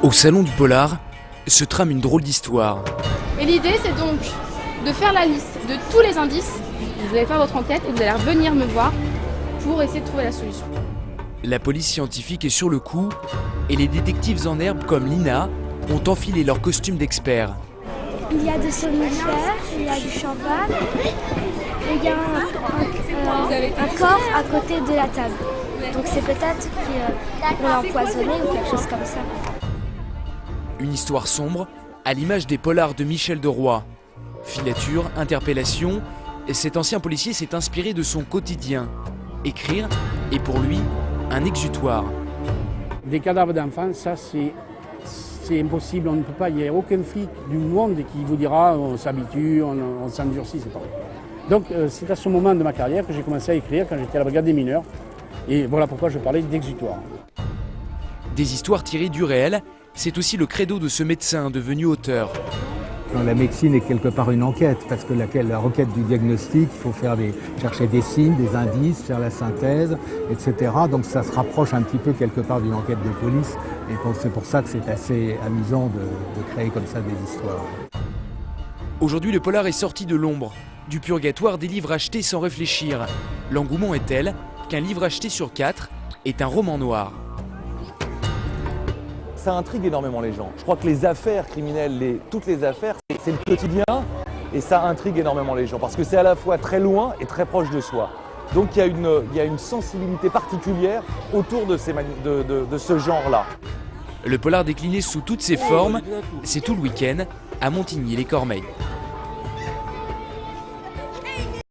Au salon du polar se trame une drôle d'histoire. Et l'idée, c'est donc de faire la liste de tous les indices. Vous allez faire votre enquête et vous allez revenir me voir pour essayer de trouver la solution. La police scientifique est sur le coup et les détectives en herbe comme Lina ont enfilé leur costume d'experts. Il y a des somnifères, il y a du champagne et il y a un corps à côté de la table. Donc c'est peut-être qu'on l'a empoisonné ou quelque chose comme ça. Une histoire sombre à l'image des polars de Michel Deroy. Filature, interpellation, cet ancien policier s'est inspiré de son quotidien. Écrire est pour lui un exutoire. Des cadavres d'enfants, ça c'est impossible, on ne peut pas, il n'y a aucun flic du monde qui vous dira on s'habitue, on s'endurcit, c'est pas vrai. Donc c'est à ce moment de ma carrière que j'ai commencé à écrire quand j'étais à la brigade des mineurs. Et voilà pourquoi je parlais d'exutoire. Des histoires tirées du réel, c'est aussi le credo de ce médecin devenu auteur. La médecine est quelque part une enquête, parce que la requête du diagnostic, il faut chercher des signes, des indices, faire la synthèse, etc. Donc ça se rapproche un petit peu quelque part d'une enquête de police. Et c'est pour ça que c'est assez amusant de créer comme ça des histoires. Aujourd'hui, le polar est sorti de l'ombre, du purgatoire des livres achetés sans réfléchir. L'engouement est tel qu'un livre acheté sur 4 est un roman noir. Ça intrigue énormément les gens. Je crois que les affaires criminelles, toutes les affaires, c'est le quotidien et ça intrigue énormément les gens parce que c'est à la fois très loin et très proche de soi. Donc il y a une sensibilité particulière autour de ce genre-là. Le polar décliné sous toutes ses formes, c'est tout le week-end à Montigny-les-Cormeilles.